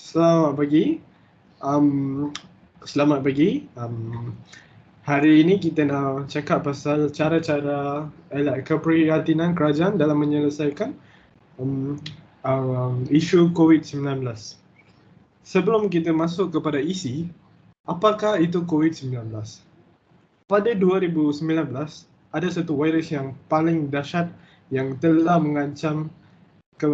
Selamat pagi. Selamat pagi. Hari ini kita nak cakap pasal cara-cara keprihatinan kerajaan dalam menyelesaikan isu COVID-19. Sebelum kita masuk kepada isi, apakah itu COVID-19? Pada 2019, ada satu virus yang paling dahsyat yang telah mengancam ke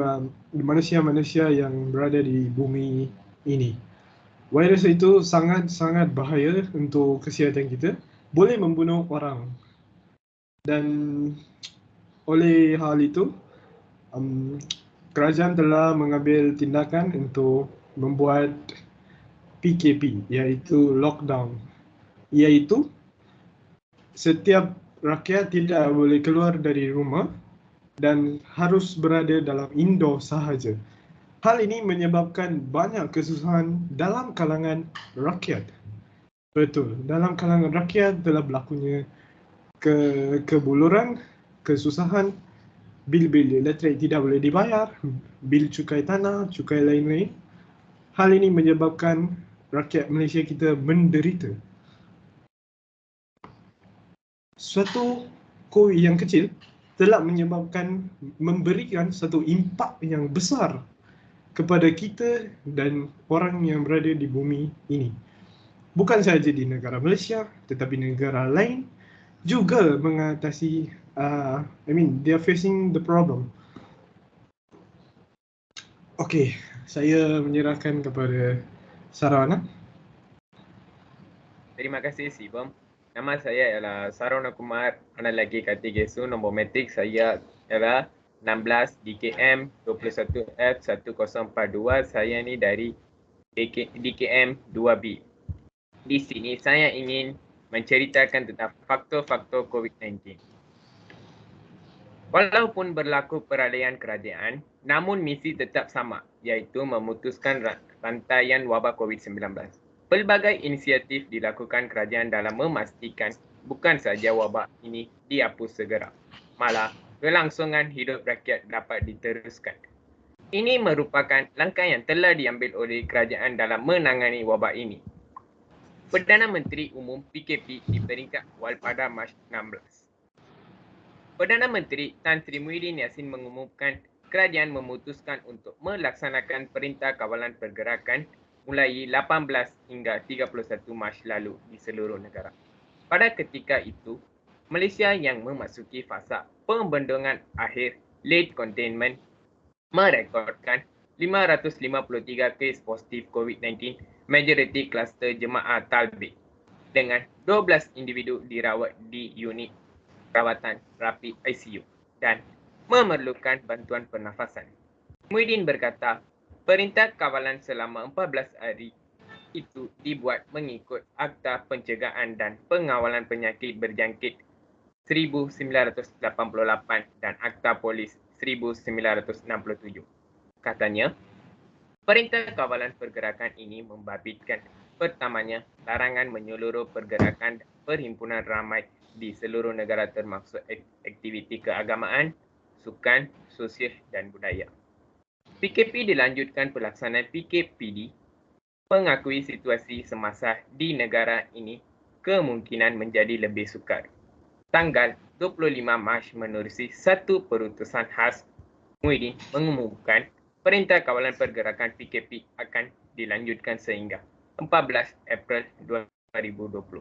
manusia-manusia yang berada di bumi ini. Virus itu sangat-sangat bahaya untuk kesihatan kita, boleh membunuh orang. Dan oleh hal itu, kerajaan telah mengambil tindakan untuk membuat PKP, iaitu lockdown. Iaitu setiap rakyat tidak boleh keluar dari rumah dan harus berada dalam indoor sahaja. Hal ini menyebabkan banyak kesusahan dalam kalangan rakyat. Betul, dalam kalangan rakyat telah berlakunya kebuluran, kesusahan, bil-bil elektrik tidak boleh dibayar, bil cukai tanah, cukai lain-lain. Hal ini menyebabkan rakyat Malaysia kita menderita. Suatu COVID yang kecil telah memberikan satu impak yang besar kepada kita dan orang yang berada di bumi ini. Bukan sahaja di negara Malaysia, tetapi negara lain juga mengatasi, they are facing the problem. Okey, saya menyerahkan kepada Sarawak. Terima kasih Sibom. Nama saya ialah Sarona Kumar, anak lagi Kartigesu, nombor metrik saya ialah 16 DKM 21F 1042. Saya ni dari DKM 2B. Di sini saya ingin menceritakan tentang faktor-faktor COVID-19. Walaupun berlaku peralihan kerajaan, namun misi tetap sama, iaitu memutuskan rantaian wabak COVID-19. Pelbagai inisiatif dilakukan kerajaan dalam memastikan bukan sahaja wabak ini dihapus segera, malah kelangsungan hidup rakyat dapat diteruskan. Ini merupakan langkah yang telah diambil oleh kerajaan dalam menangani wabak ini. Perdana Menteri Umum PKP di peringkat awal pada Mac 16. Perdana Menteri Tan Sri Muhyiddin Yassin mengumumkan kerajaan memutuskan untuk melaksanakan Perintah Kawalan Pergerakan mulai 18 hingga 31 Mac lalu di seluruh negara. Pada ketika itu, Malaysia yang memasuki fasa pembendungan akhir late containment merekodkan 553 kes positif COVID-19 majoriti kluster jemaah talbik dengan 12 individu dirawat di unit rawatan rapi ICU dan memerlukan bantuan pernafasan. Muhyiddin berkata, Perintah Kawalan selama 14 hari itu dibuat mengikut Akta Pencegahan dan Pengawalan Penyakit Berjangkit 1988 dan Akta Polis 1967. Katanya, Perintah Kawalan Pergerakan ini membabitkan pertamanya larangan menyeluruh pergerakan dan perhimpunan ramai di seluruh negara termasuk aktiviti keagamaan, sukan, sosial dan budaya. PKP dilanjutkan pelaksanaan PKPD mengakui situasi semasa di negara ini kemungkinan menjadi lebih sukar. Tanggal 25 Mac menerusi satu perutusan khas, Muhyiddin mengumumkan Perintah Kawalan Pergerakan PKP akan dilanjutkan sehingga 14 April 2020.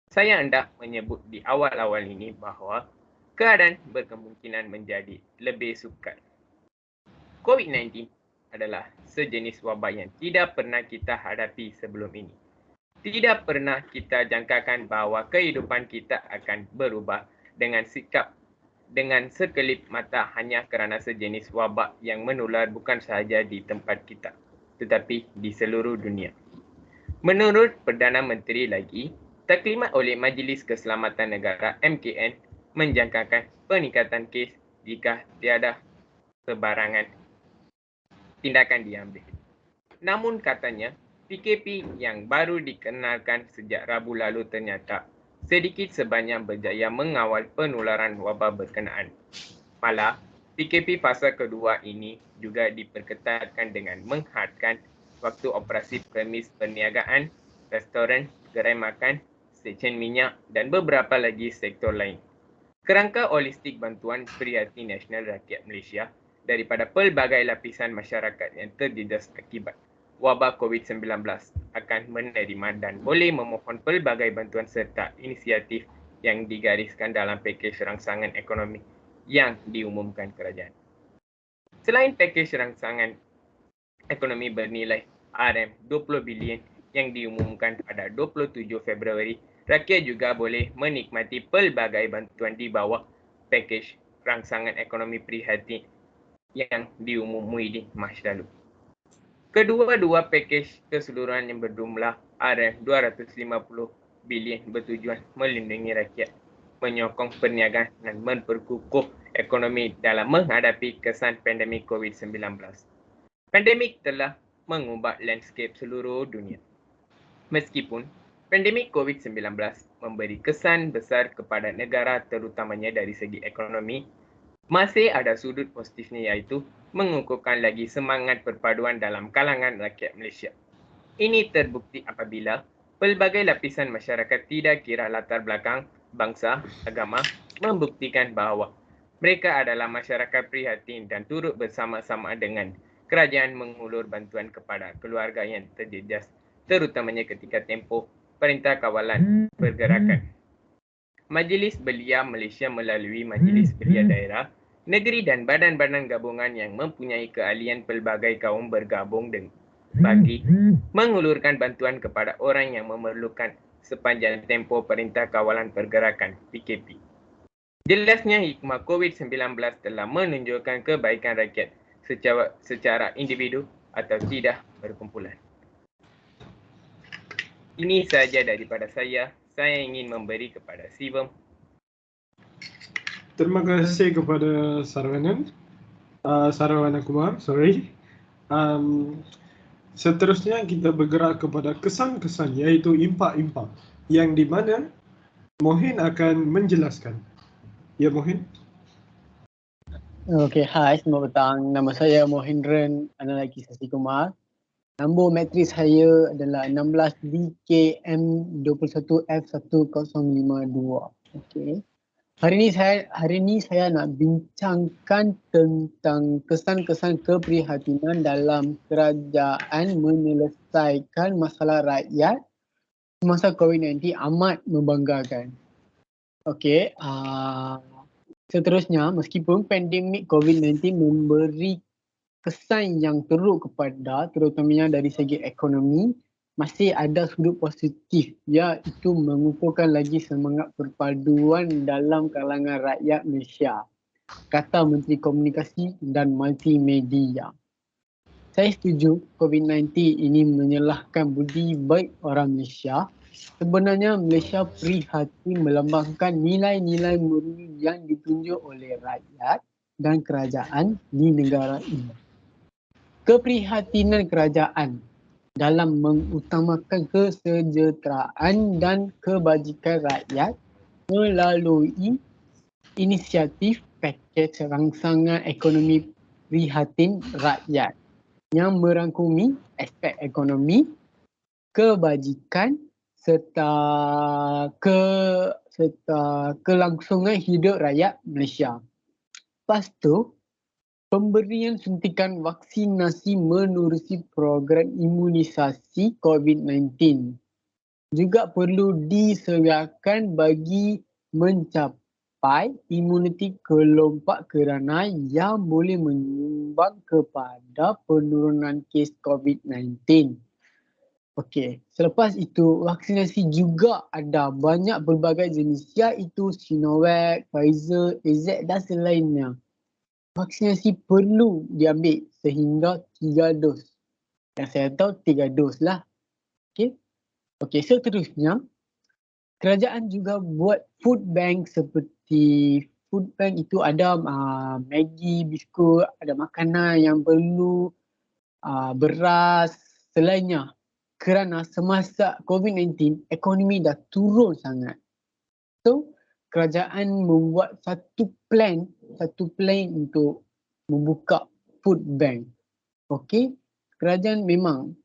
Saya hendak menyebut di awal-awal ini bahawa keadaan berkemungkinan menjadi lebih sukar. COVID-19 adalah sejenis wabak yang tidak pernah kita hadapi sebelum ini. Tidak pernah kita jangkakan bahawa kehidupan kita akan berubah dengan sekelip mata hanya kerana sejenis wabak yang menular bukan sahaja di tempat kita, tetapi di seluruh dunia. Menurut Perdana Menteri lagi, taklimat oleh Majlis Keselamatan Negara MKN menjangkakan peningkatan kes jika tiada sebarangan tindakan diambil. Namun katanya, PKP yang baru dikenalkan sejak Rabu lalu ternyata sedikit sebanyak berjaya mengawal penularan wabak berkenaan. Malah, PKP fasa kedua ini juga diperketatkan dengan menghadkan waktu operasi premis perniagaan, restoran, gerai makan, stesen minyak dan beberapa lagi sektor lain. Kerangka holistik bantuan prihatin nasional rakyat Malaysia daripada pelbagai lapisan masyarakat yang terjejas akibat wabak COVID-19 akan menerima dan boleh memohon pelbagai bantuan serta inisiatif yang digariskan dalam pakej rangsangan ekonomi yang diumumkan kerajaan. Selain pakej rangsangan ekonomi bernilai RM20 bilion yang diumumkan pada 27 Februari, rakyat juga boleh menikmati pelbagai bantuan di bawah pakej rangsangan ekonomi prihatin yang diumumkan di Mac lalu. Kedua-dua pakej keseluruhan yang berjumlah RM250 bilion bertujuan melindungi rakyat, menyokong perniagaan dan memperkukuh ekonomi dalam menghadapi kesan pandemik COVID-19. Pandemik telah mengubah landscape seluruh dunia. Meskipun pandemik COVID-19 memberi kesan besar kepada negara terutamanya dari segi ekonomi, masih ada sudut positifnya iaitu mengukuhkan lagi semangat perpaduan dalam kalangan rakyat Malaysia. Ini terbukti apabila pelbagai lapisan masyarakat tidak kira latar belakang, bangsa, agama membuktikan bahawa mereka adalah masyarakat prihatin dan turut bersama-sama dengan kerajaan mengulur bantuan kepada keluarga yang terjejas, terutamanya ketika tempoh Perintah Kawalan Pergerakan. Majlis Belia Malaysia melalui Majlis Belia Daerah, negeri dan badan-badan gabungan yang mempunyai keahlian pelbagai kaum bergabung bagi mengulurkan bantuan kepada orang yang memerlukan sepanjang tempoh Perintah Kawalan Pergerakan PKP. Jelasnya hikmah COVID-19 telah menunjukkan kebaikan rakyat secara individu atau tidak berkumpulan. Ini sahaja daripada saya. Saya ingin memberi kepada Sivam. Terima kasih kepada Sarwana Kumar, seterusnya kita bergerak kepada kesan-kesan iaitu impak-impak yang di mana Mohin akan menjelaskan. Ya Mohin. Okey, hai, selamat petang. Nama saya Mohindran Analaki Sasi Kumar. Nombor matris saya adalah 16DKM21F1052. Okey. Hari ini saya nak bincangkan tentang kesan-kesan keprihatinan dalam kerajaan menyelesaikan masalah rakyat semasa COVID-19 amat membanggakan. Okey, seterusnya meskipun pandemik COVID-19 memberi kesan yang teruk kepada terutamanya dari segi ekonomi, masih ada sudut positif iaitu mengukuhkan lagi semangat perpaduan dalam kalangan rakyat Malaysia, kata Menteri Komunikasi dan Multimedia. Saya setuju COVID-19 ini menyalahkan budi baik orang Malaysia. Sebenarnya Malaysia prihatin melambangkan nilai-nilai murni yang ditunjuk oleh rakyat dan kerajaan di negara ini. Keprihatinan kerajaan dalam mengutamakan kesejahteraan dan kebajikan rakyat melalui inisiatif pakej rangsangan ekonomi prihatin rakyat yang merangkumi aspek ekonomi, kebajikan serta kelangsungan hidup rakyat Malaysia. Lepas tu, pemberian suntikan vaksinasi menerusi program imunisasi COVID-19 juga perlu disediakan bagi mencapai imuniti kelompok kerana yang boleh menyumbang kepada penurunan kes COVID-19. Okey, selepas itu vaksinasi juga ada banyak pelbagai jenis iaitu Sinovac, Pfizer, AZ dan selainnya. Vaksinasi perlu diambil sehingga 3 dos. Yang saya tahu 3 dos lah. Okey, seterusnya kerajaan juga buat food bank seperti food bank itu ada Maggi, biskut, ada makanan yang perlu, beras, selainnya. Kerana semasa COVID-19 ekonomi dah turun sangat. So, kerajaan membuat satu plan untuk membuka food bank. Okey, kerajaan memang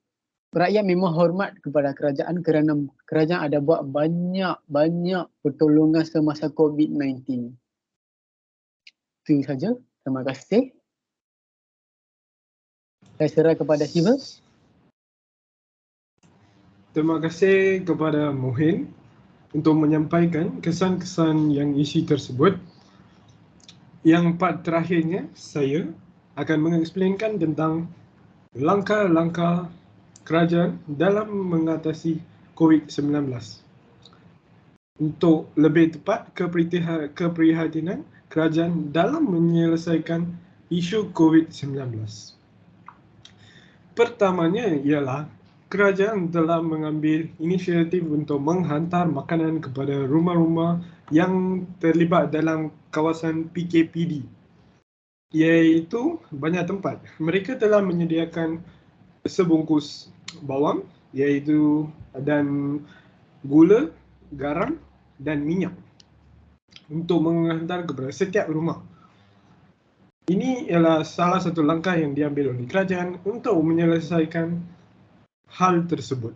rakyat memang hormat kepada kerajaan kerana kerajaan ada buat banyak pertolongan semasa COVID-19. Itu saja. Terima kasih. Saya serah kepada Siva. Terima kasih kepada Mohin untuk menyampaikan kesan-kesan yang isi tersebut. Yang part terakhirnya, saya akan mengeksplainkan tentang langkah-langkah kerajaan dalam mengatasi COVID-19. Untuk lebih tepat, keprihatinan kerajaan dalam menyelesaikan isu COVID-19. Pertamanya ialah kerajaan telah mengambil inisiatif untuk menghantar makanan kepada rumah-rumah yang terlibat dalam kawasan PKPD, iaitu banyak tempat. Mereka telah menyediakan sebungkus bawang, iaitu dan gula, garam dan minyak untuk menghantar kepada setiap rumah. Ini ialah salah satu langkah yang diambil oleh kerajaan untuk menyelesaikan hal tersebut.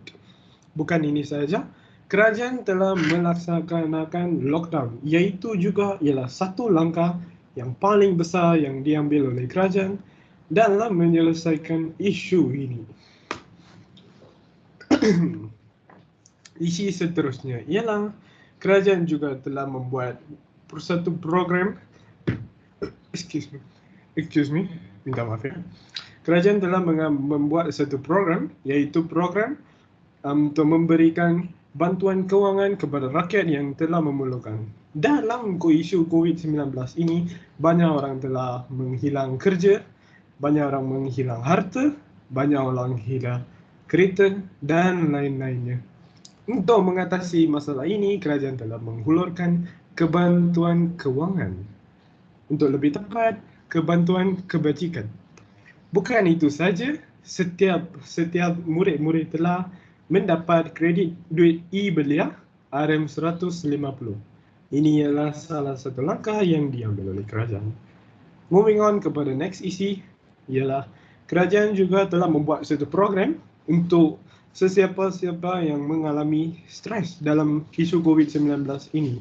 Bukan ini sahaja, kerajaan telah melaksanakan lockdown, iaitu juga ialah satu langkah yang paling besar yang diambil oleh kerajaan dalam menyelesaikan isu ini. Isi seterusnya ialah kerajaan juga telah membuat satu program excuse me, minta maaf ya. Kerajaan telah membuat satu program, iaitu program untuk memberikan bantuan kewangan kepada rakyat yang telah memerlukan. Dalam isu COVID-19 ini, banyak orang telah menghilang kerja, banyak orang menghilang harta, banyak orang hilang kereta dan lain-lainnya. Untuk mengatasi masalah ini, kerajaan telah menghulurkan kebantuan kewangan. Untuk lebih tepat, kebantuan kebajikan. Bukan itu saja, setiap murid-murid telah mendapat kredit duit e-belia RM150. Ini ialah salah satu langkah yang diambil oleh kerajaan. Moving on kepada next isi ialah kerajaan juga telah membuat satu program untuk sesiapa-siapa yang mengalami stres dalam isu COVID-19 ini.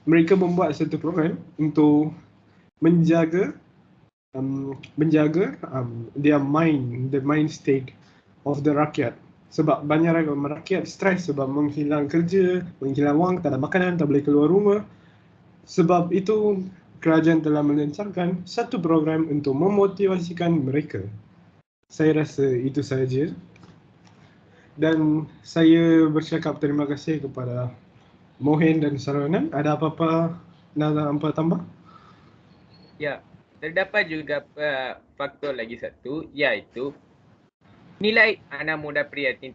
Mereka membuat satu program untuk menjaga their mind, the mind state of the rakyat. Sebab banyak rakyat stres sebab menghilang kerja, menghilang wang, tak ada makanan, tak boleh keluar rumah. Sebab itu kerajaan telah melancarkan satu program untuk memotivasikan mereka. Saya rasa itu sahaja. Dan saya bercakap terima kasih kepada Mohin dan Sarawanan. Ada apa-apa nak tambah? Ya, terdapat juga faktor lagi satu, iaitu nilai anak muda prihatin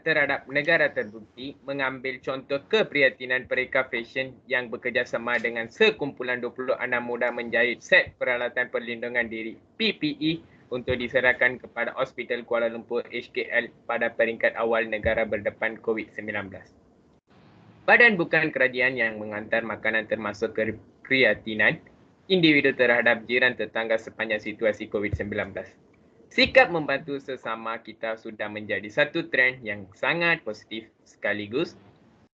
terhadap negara terbukti mengambil contoh keprihatinan Pereka Fashion yang bekerjasama dengan sekumpulan 20 anak muda menjahit set peralatan perlindungan diri PPE untuk diserahkan kepada Hospital Kuala Lumpur HKL pada peringkat awal negara berdepan COVID-19. Badan bukan kerajaan yang menghantar makanan termasuk keprihatinan individu terhadap jiran tetangga sepanjang situasi COVID-19. Sikap membantu sesama kita sudah menjadi satu trend yang sangat positif sekaligus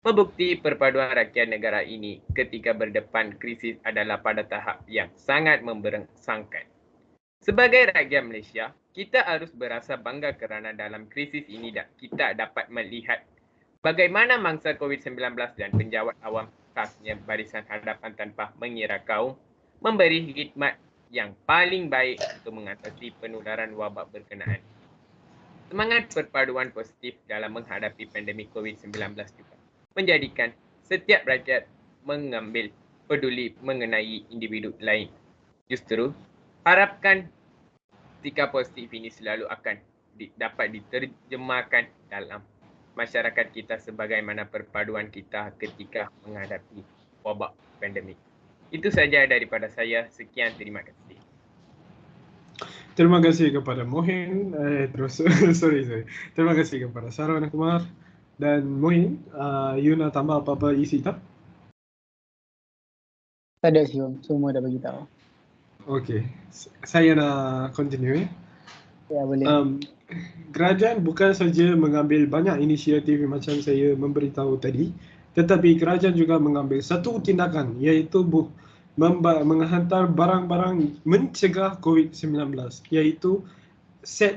membukti perpaduan rakyat negara ini ketika berdepan krisis adalah pada tahap yang sangat memberesangkan. Sebagai rakyat Malaysia, kita harus berasa bangga kerana dalam krisis ini kita dapat melihat bagaimana mangsa COVID-19 dan penjawat awam khasnya Barisan Hadapan Tanpa Mengira Kaum memberi khidmat yang paling baik untuk mengatasi penularan wabak berkenaan. Semangat perpaduan positif dalam menghadapi pandemik COVID-19 juga menjadikan setiap rakyat mengambil peduli mengenai individu lain. Justru, harapkan sikap positif ini selalu akan dapat diterjemahkan dalam masyarakat kita sebagaimana perpaduan kita ketika menghadapi wabak pandemik. Itu saja daripada saya. Sekian, terima kasih. Terima kasih kepada Mohin. Terima kasih kepada Sarawan Kumar dan Mohin. You nak tambah apa-apa isi tak? Tak ada Siom, semua dah bagi tahu. Okey, saya nak continue. Ya, boleh. Kerajaan bukan saja mengambil banyak inisiatif macam saya memberitahu tadi, tetapi kerajaan juga mengambil satu tindakan iaitu menghantar barang-barang mencegah COVID-19 iaitu set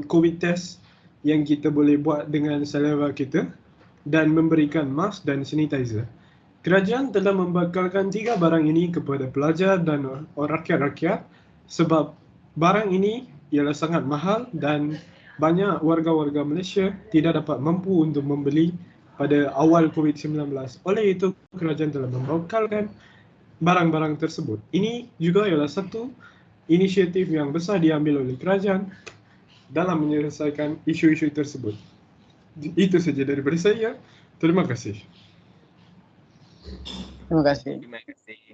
COVID test yang kita boleh buat dengan selera kita dan memberikan mask dan sanitizer. Kerajaan telah membekalkan 3 barang ini kepada pelajar dan rakyat-rakyat sebab barang ini ialah sangat mahal dan banyak warga-warga Malaysia tidak dapat mampu untuk membeli pada awal COVID-19. Oleh itu, kerajaan telah membekalkan barang-barang tersebut. Ini juga ialah satu inisiatif yang besar diambil oleh kerajaan dalam menyelesaikan isu-isu tersebut. Itu saja daripada saya. Terima kasih. Terima kasih. Terima kasih.